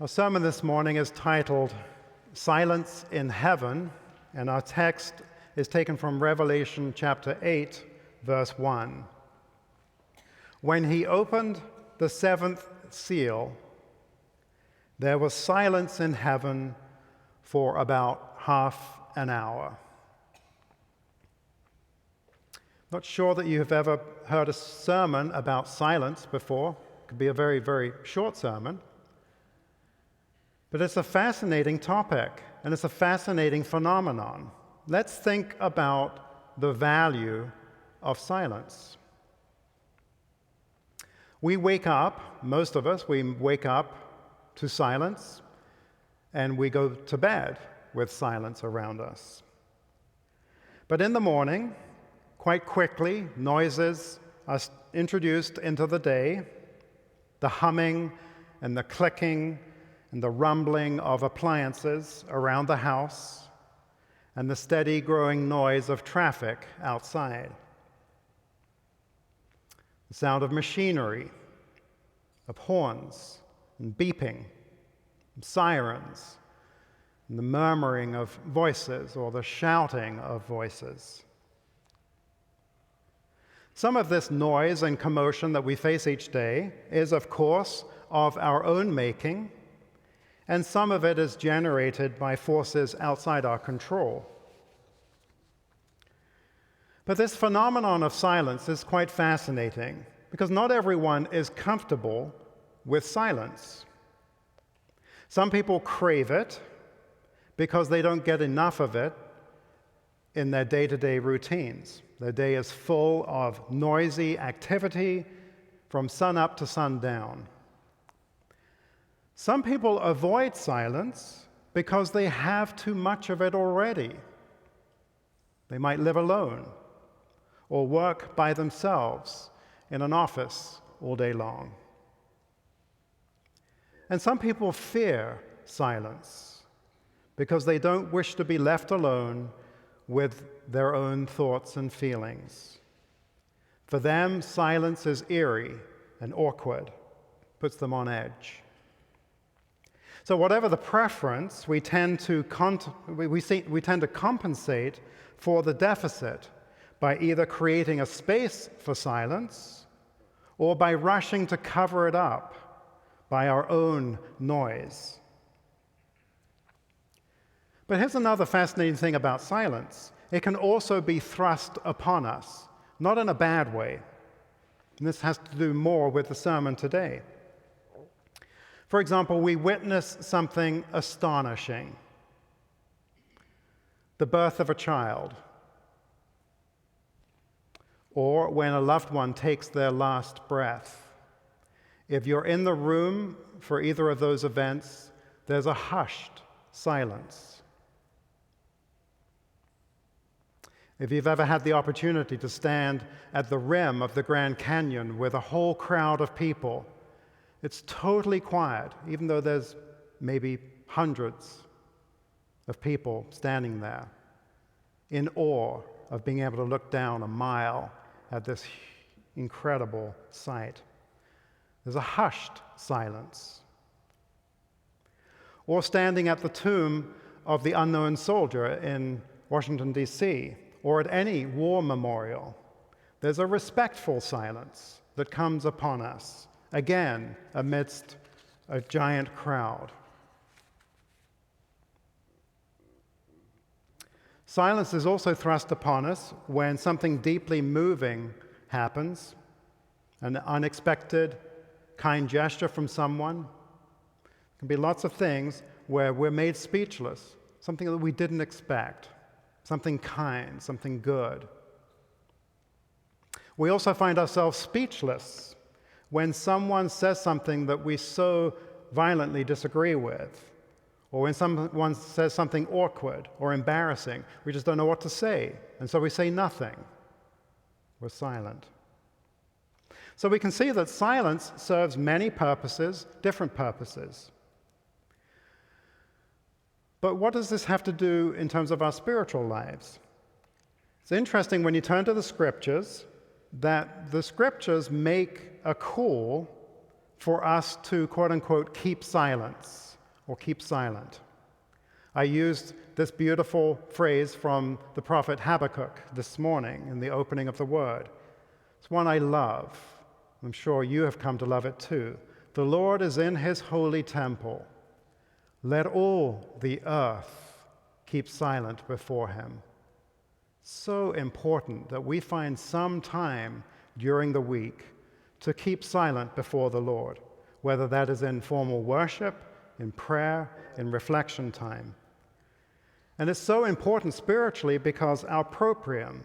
Our sermon this morning is titled Silence in Heaven, and our text is taken from Revelation chapter 8, verse 1. When he opened the seventh seal, there was silence in heaven for about half an hour. Not sure that you have ever heard a sermon about silence before. It could be a very, very short sermon. But it's a fascinating topic, and it's a fascinating phenomenon. Let's think about the value of silence. We wake up, most of us, we wake up to silence, and we go to bed with silence around us. But in the morning, quite quickly, noises are introduced into the day, the humming and the clicking and the rumbling of appliances around the house, and the steady growing noise of traffic outside. The sound of machinery, of horns and beeping, and sirens, and the murmuring of voices or the shouting of voices. Some of this noise and commotion that we face each day is, of course, of our own making, and some of it is generated by forces outside our control. But this phenomenon of silence is quite fascinating because not everyone is comfortable with silence. Some people crave it because they don't get enough of it in their day-to-day routines. Their day is full of noisy activity from sun-up to sundown. Some people avoid silence because they have too much of it already. They might live alone or work by themselves in an office all day long. And some people fear silence because they don't wish to be left alone with their own thoughts and feelings. For them, silence is eerie and awkward, puts them on edge. So whatever the preference, we tend to compensate for the deficit by either creating a space for silence or by rushing to cover it up by our own noise. But here's another fascinating thing about silence. It can also be thrust upon us, not in a bad way. And this has to do more with the sermon today. For example, we witness something astonishing. The birth of a child. Or when a loved one takes their last breath. If you're in the room for either of those events, there's a hushed silence. If you've ever had the opportunity to stand at the rim of the Grand Canyon with a whole crowd of people, it's totally quiet, even though there's maybe hundreds of people standing there, in awe of being able to look down a mile at this incredible sight. There's a hushed silence. Or standing at the tomb of the unknown soldier in Washington, D.C., or at any war memorial, there's a respectful silence that comes upon us, again, amidst a giant crowd. Silence is also thrust upon us when something deeply moving happens, an unexpected, kind gesture from someone. There can be lots of things where we're made speechless, something that we didn't expect, something kind, something good. We also find ourselves speechless when someone says something that we so violently disagree with, or when someone says something awkward or embarrassing, we just don't know what to say, and so we say nothing. We're silent. So we can see that silence serves many purposes, different purposes. But what does this have to do in terms of our spiritual lives? It's interesting when you turn to the Scriptures that the Scriptures make a call for us to, quote-unquote, keep silence. or keep silent. I used this beautiful phrase from the prophet Habakkuk this morning in the opening of the Word. It's one I love. I'm sure you have come to love it too. The Lord is in his holy temple. Let all the earth keep silent before him. So important that we find some time during the week to keep silent before the Lord, whether that is in formal worship, in prayer, in reflection time. And it's so important spiritually because our proprium,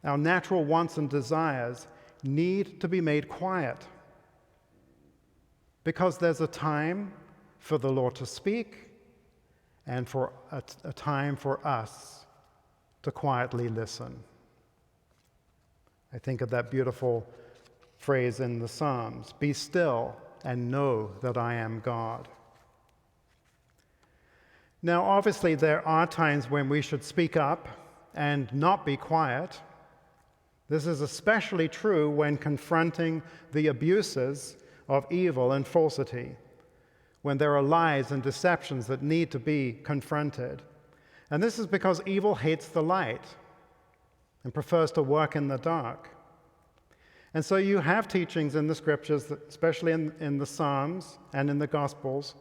our natural wants and desires, need to be made quiet. Because there's a time for the Lord to speak and for a time for us to quietly listen. I think of that beautiful phrase in the Psalms, "Be still and know that I am God." Now, obviously, there are times when we should speak up and not be quiet. This is especially true when confronting the abuses of evil and falsity, when there are lies and deceptions that need to be confronted. And this is because evil hates the light and prefers to work in the dark. And so you have teachings in the scriptures, especially in the Psalms and in the Gospels.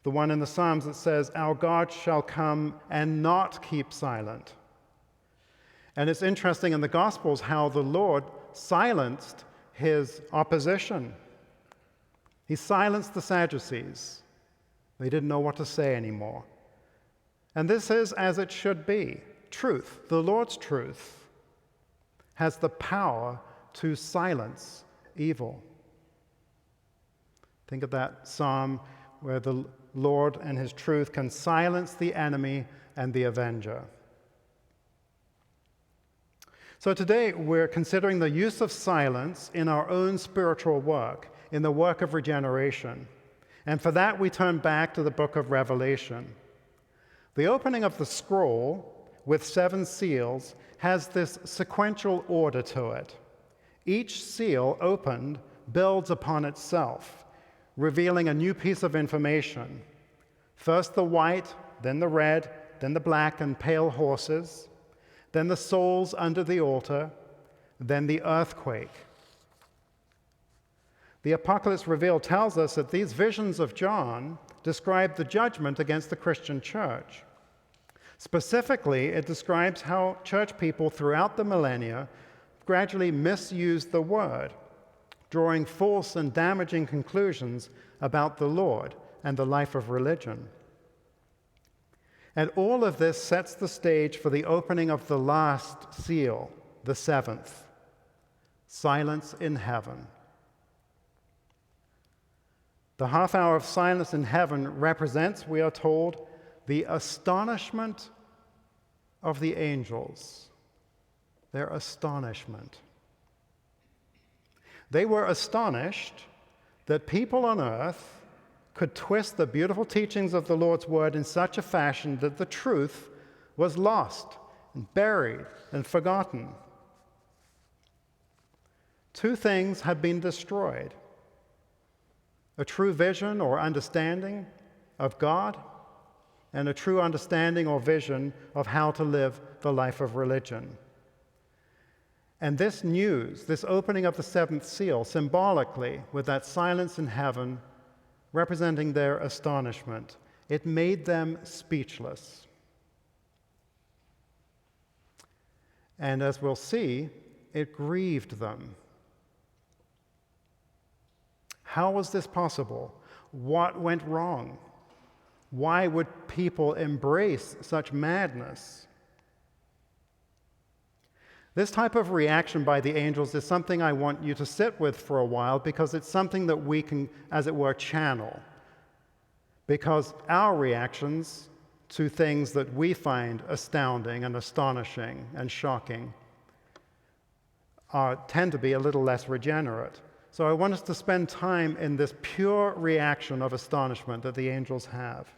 The one in the Psalms that says, "Our God shall come and not keep silent." And it's interesting in the Gospels how the Lord silenced his opposition. He silenced the Sadducees. They didn't know what to say anymore. And this is as it should be. Truth, the Lord's truth, has the power to silence evil. Think of that psalm where the Lord and his truth can silence the enemy and the avenger. So today we're considering the use of silence in our own spiritual work, in the work of regeneration. And for that we turn back to the book of Revelation. The opening of the scroll with 7 seals has this sequential order to it. Each seal opened builds upon itself, revealing a new piece of information. First the white, then the red, then the black and pale horses, then the souls under the altar, then the earthquake. The Apocalypse Revealed tells us that these visions of John describe the judgment against the Christian church. Specifically, it describes how church people throughout the millennia gradually misused the word, drawing false and damaging conclusions about the Lord and the life of religion. And all of this sets the stage for the opening of the last seal, the 7th, silence in heaven. The half hour of silence in heaven represents, we are told, the astonishment of the angels, their astonishment. They were astonished that people on earth could twist the beautiful teachings of the Lord's word in such a fashion that the truth was lost and buried and forgotten. 2 things had been destroyed: a true vision or understanding of God, and a true understanding or vision of how to live the life of religion. And this news, this opening of the 7th seal, symbolically, with that silence in heaven, representing their astonishment, it made them speechless. And as we'll see, it grieved them. How was this possible? What went wrong? Why would people embrace such madness? This type of reaction by the angels is something I want you to sit with for a while, because it's something that we can, as it were, channel. Because our reactions to things that we find astounding and astonishing and shocking tend to be a little less regenerate. So I want us to spend time in this pure reaction of astonishment that the angels have.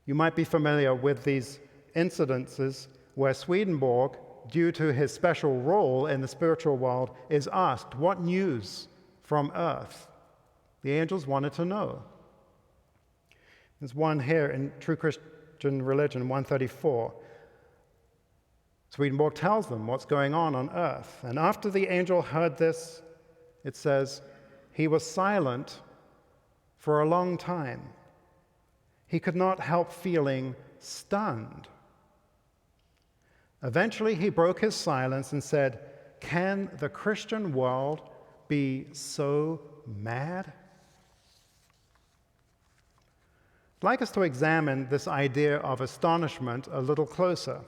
You might be familiar with these incidences where Swedenborg, due to his special role in the spiritual world, is asked, "What news from earth?" The angels wanted to know. There's one here in True Christian Religion 134. Swedenborg tells them what's going on earth. And after the angel heard this, it says, he was silent for a long time. He could not help feeling stunned. Eventually, he broke his silence and said, "Can the Christian world be so mad?" I'd like us to examine this idea of astonishment a little closer.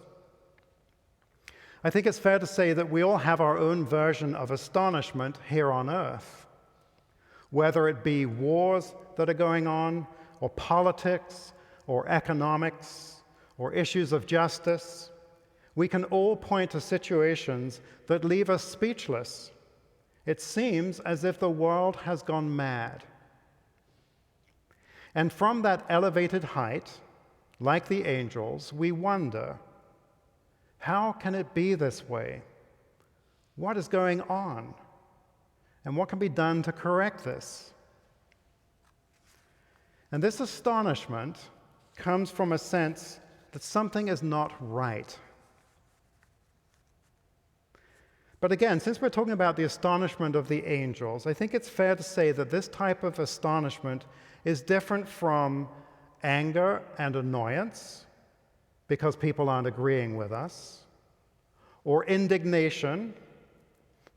I think it's fair to say that we all have our own version of astonishment here on earth. Whether it be wars that are going on, or politics, or economics, or issues of justice, we can all point to situations that leave us speechless. It seems as if the world has gone mad. And from that elevated height, like the angels, we wonder, how can it be this way? What is going on? And what can be done to correct this? And this astonishment comes from a sense that something is not right. But again, since we're talking about the astonishment of the angels, I think it's fair to say that this type of astonishment is different from anger and annoyance, because people aren't agreeing with us, or indignation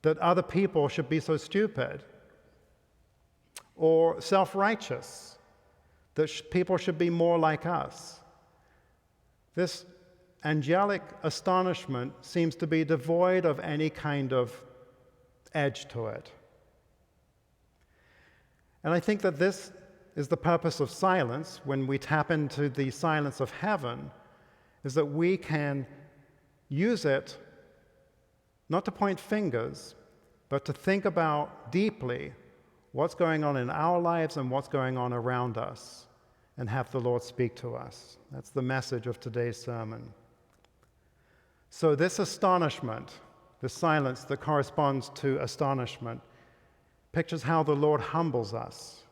that other people should be so stupid, or self-righteous that people should be more like us. This angelic astonishment seems to be devoid of any kind of edge to it. And I think that this is the purpose of silence. When we tap into the silence of heaven, is that we can use it not to point fingers, but to think about deeply what's going on in our lives and what's going on around us, and have the Lord speak to us. That's the message of today's sermon. So this astonishment, the silence that corresponds to astonishment, pictures how the Lord humbles us.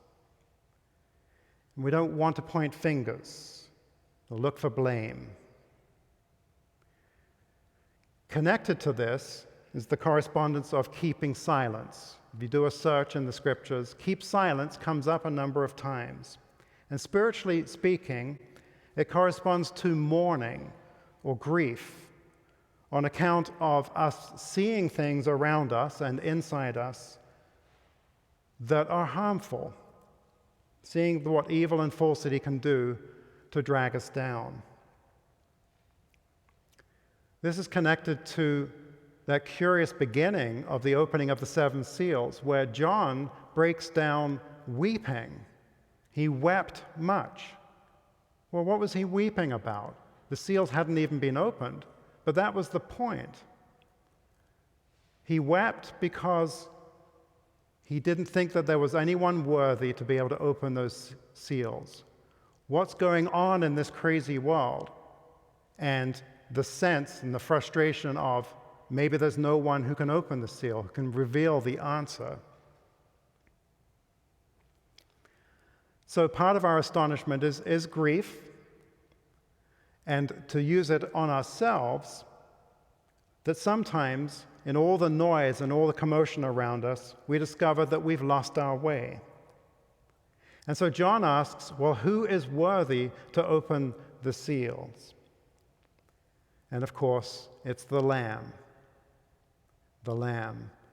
And we don't want to point fingers or look for blame. Connected to this is the correspondence of keeping silence. If you do a search in the scriptures, keep silence comes up a number of times. And spiritually speaking, it corresponds to mourning or grief on account of us seeing things around us and inside us that are harmful, seeing what evil and falsity can do to drag us down. This is connected to that curious beginning of the opening of the seven seals, where John breaks down weeping. He wept much. Well, what was he weeping about? The seals hadn't even been opened, but that was the point. He wept because he didn't think that there was anyone worthy to be able to open those seals. What's going on in this crazy world? And the sense and the frustration of maybe there's no one who can open the seal, who can reveal the answer. So part of our astonishment is grief, and to use it on ourselves, that sometimes in all the noise and all the commotion around us, we discover that we've lost our way. And so John asks, well, who is worthy to open the seals? And of course, it's the Lamb,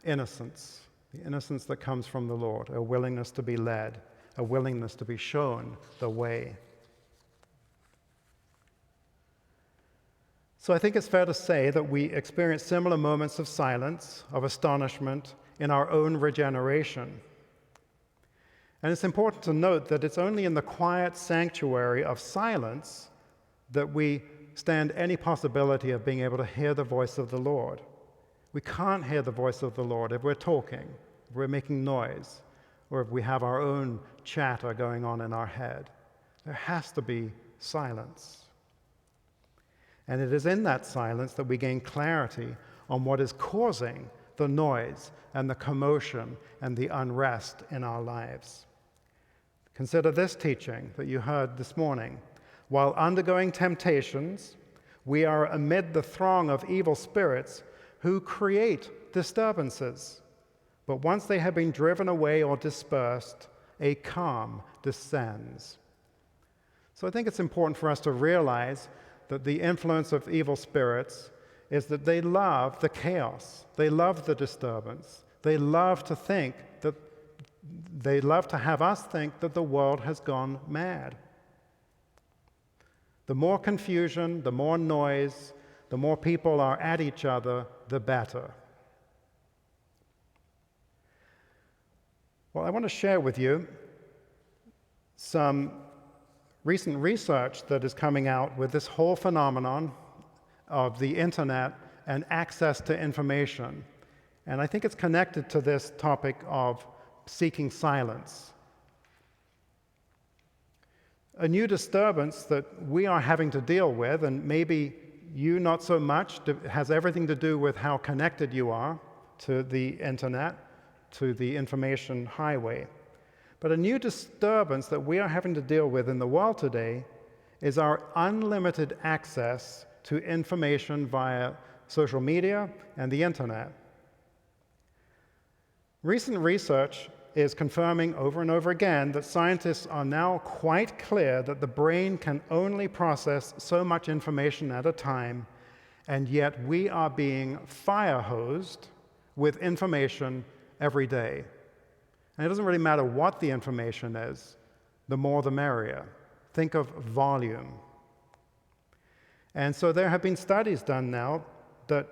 innocence, the innocence that comes from the Lord, a willingness to be led, a willingness to be shown the way. So I think it's fair to say that we experience similar moments of silence, of astonishment, in our own regeneration. And it's important to note that it's only in the quiet sanctuary of silence that we stand any possibility of being able to hear the voice of the Lord. We can't hear the voice of the Lord if we're talking, if we're making noise, or if we have our own chatter going on in our head. There has to be silence. And it is in that silence that we gain clarity on what is causing the noise and the commotion and the unrest in our lives. Consider this teaching that you heard this morning. While undergoing temptations, we are amid the throng of evil spirits who create disturbances. But once they have been driven away or dispersed, a calm descends. So I think it's important for us to realize that the influence of evil spirits is that they love the chaos. They love the disturbance. They love to have us think that the world has gone mad. The more confusion, the more noise, the more people are at each other, the better. Well, I want to share with you some recent research that is coming out with this whole phenomenon of the internet and access to information. And I think it's connected to this topic of seeking silence. A new disturbance that we are having to deal with, and maybe you not so much, has everything to do with how connected you are to the internet, to the information highway. But a new disturbance that we are having to deal with in the world today is our unlimited access to information via social media and the internet. Recent research is confirming over and over again that scientists are now quite clear that the brain can only process so much information at a time, and yet we are being fire-hosed with information every day. And it doesn't really matter what the information is, the more the merrier. Think of volume. And so there have been studies done now that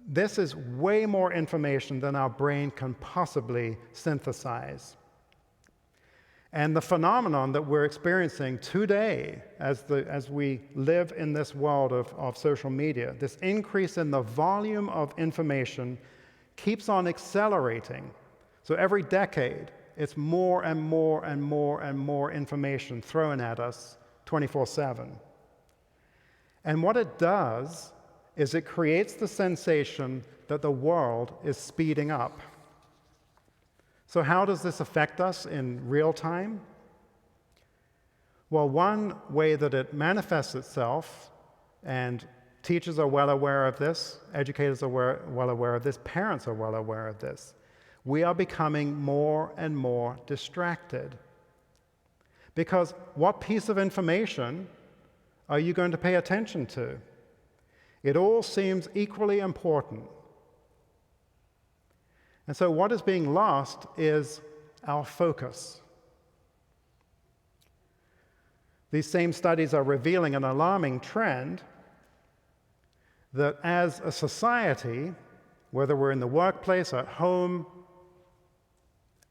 this is way more information than our brain can possibly synthesize. And the phenomenon that we're experiencing today as we live in this world of social media, this increase in the volume of information keeps on accelerating. So every decade, it's more and more and more and more information thrown at us 24/7. And what it does is it creates the sensation that the world is speeding up. So how does this affect us in real time? Well, one way that it manifests itself, and teachers are well aware of this, educators are well aware of this, parents are well aware of this, we are becoming more and more distracted. Because what piece of information are you going to pay attention to? It all seems equally important. And so what is being lost is our focus. These same studies are revealing an alarming trend that as a society, whether we're in the workplace, at home,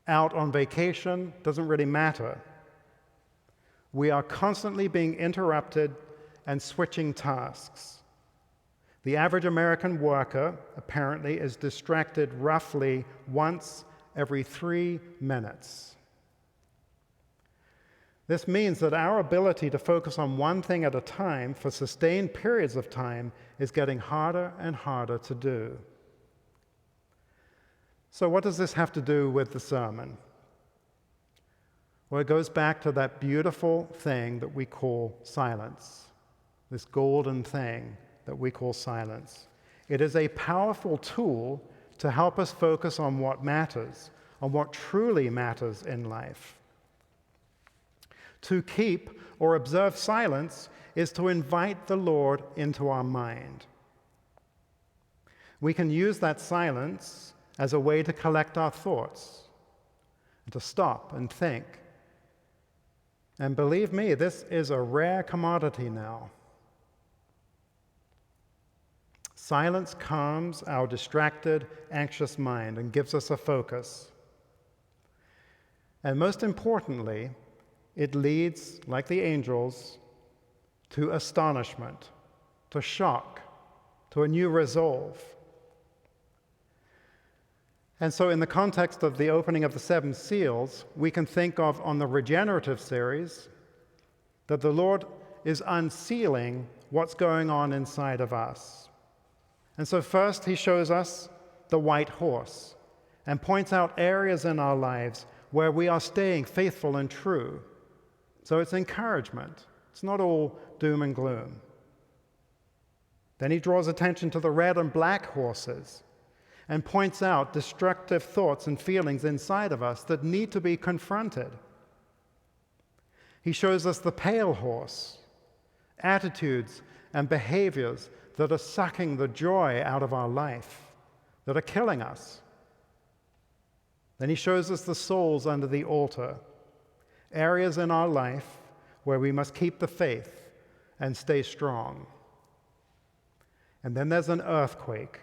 out on vacation, doesn't really matter. We are constantly being interrupted and switching tasks. The average American worker, apparently, is distracted roughly once every 3 minutes. This means that our ability to focus on one thing at a time for sustained periods of time is getting harder and harder to do. So what does this have to do with the sermon? Well, it goes back to that beautiful thing that we call silence, this golden thing that we call silence. It is a powerful tool to help us focus on what matters, on what truly matters in life. To keep or observe silence is to invite the Lord into our mind. We can use that silence as a way to collect our thoughts, and to stop and think. And believe me, this is a rare commodity now. Silence calms our distracted, anxious mind and gives us a focus. And most importantly, it leads, like the angels, to astonishment, to shock, to a new resolve. And so in the context of the opening of the 7 seals, we can think of, on the regenerative series, that the Lord is unsealing what's going on inside of us. And so first he shows us the white horse and points out areas in our lives where we are staying faithful and true. So it's encouragement. It's not all doom and gloom. Then he draws attention to the red and black horses and points out destructive thoughts and feelings inside of us that need to be confronted. He shows us the pale horse, attitudes and behaviors that are sucking the joy out of our life, that are killing us. Then he shows us the souls under the altar, areas in our life where we must keep the faith and stay strong. And then there's an earthquake.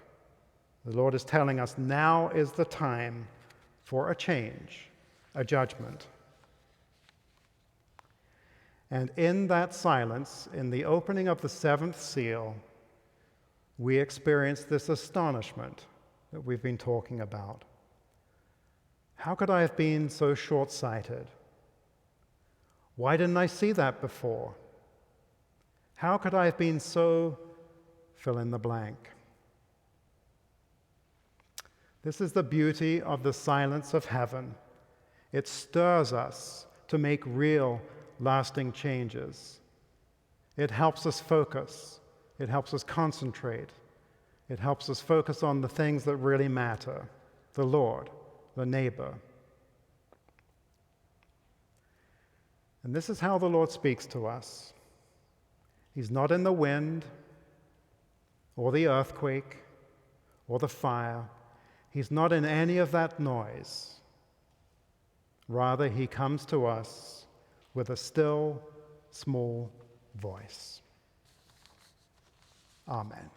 The Lord is telling us now is the time for a change, a judgment. And in that silence, in the opening of the seventh seal, we experience this astonishment that we've been talking about. How could I have been so short-sighted? Why didn't I see that before? How could I have been so fill in the blank? This is the beauty of the silence of heaven. It stirs us to make real, lasting changes. It helps us focus. It helps us concentrate. It helps us focus on the things that really matter, the Lord, the neighbor. And this is how the Lord speaks to us. He's not in the wind or the earthquake or the fire. He's not in any of that noise. Rather, he comes to us with a still, small voice. Amen.